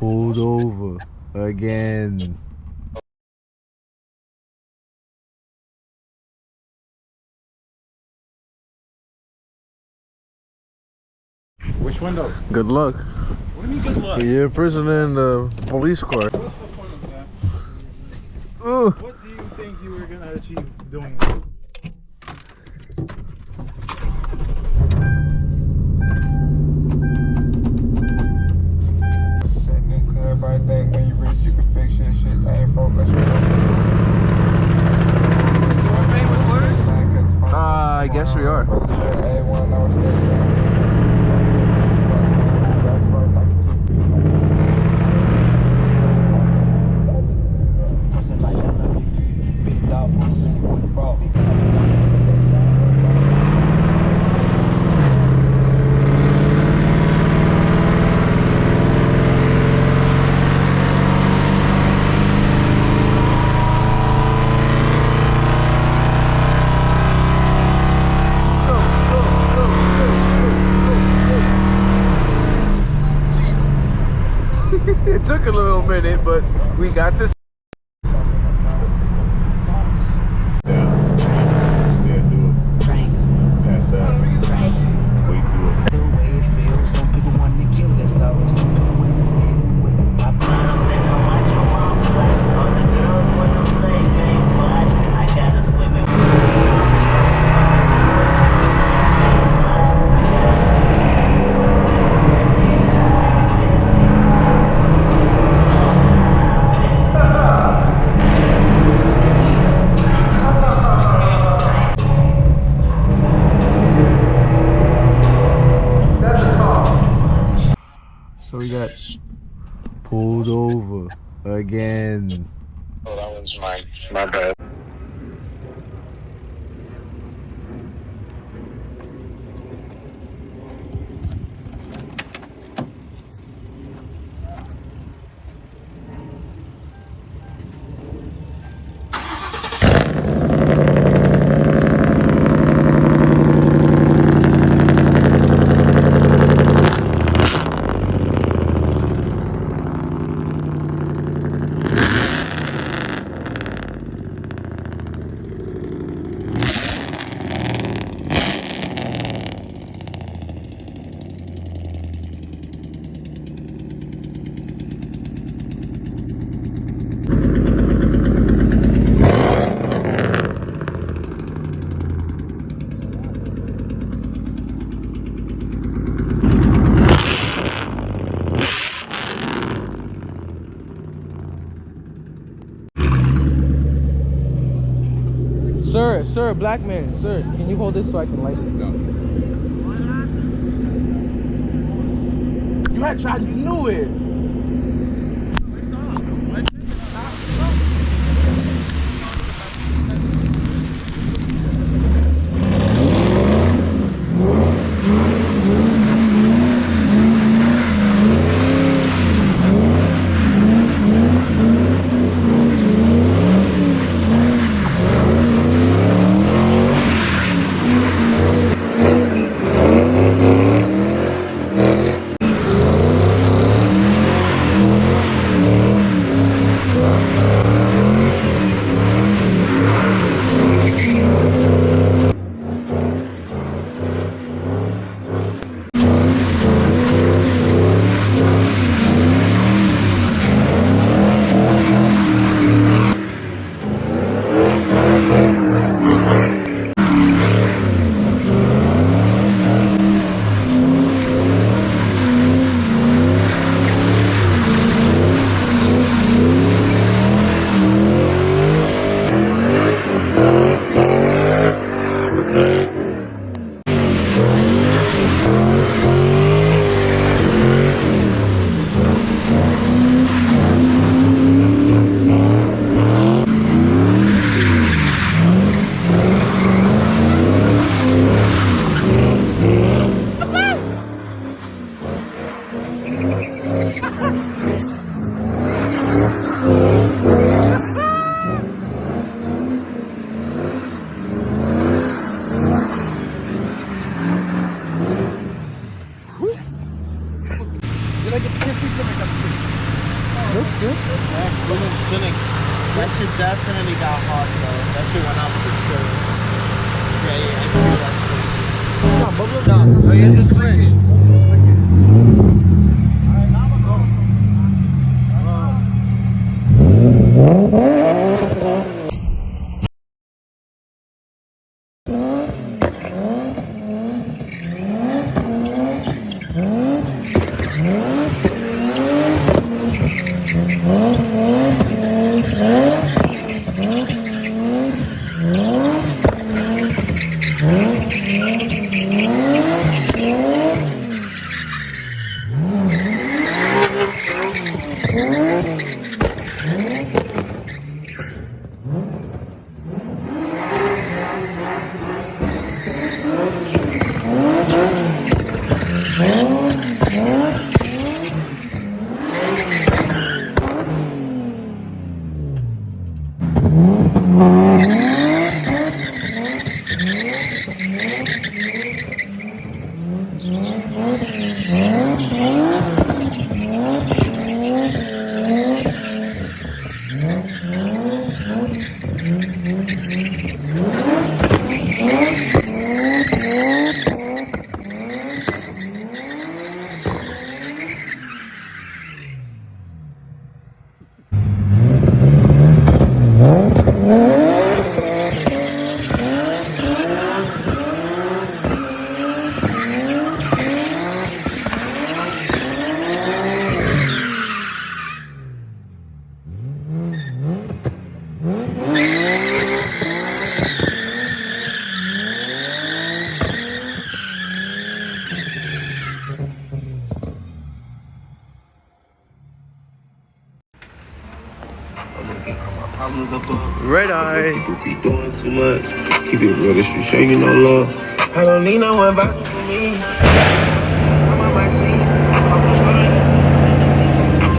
Pulled over again. Which window? Good luck. What do you mean good luck? You're a prisoner in the police court. What's the point of that? What do you think you were gonna achieve doing that? Everybody think when you rich you can fix your shit. I ain't broke, let's go. I guess we are. It took a little minute, but we got to. So we got pulled over again. Oh, that one's mine. My bad. Sir, black man, sir, can you hold this so I can light it? No. You had tried, you knew it. good? That coolant shouldn't. That shit definitely got hot though. That shit went up for sure. Yeah, I feel that shit. It's not bubbling? No. Oh, yeah, just switch. Alright, now I'm gonna Red eye. People be doing too much. Keep it real, this show you no love. I don't need no one vouching for me. I'm on my team.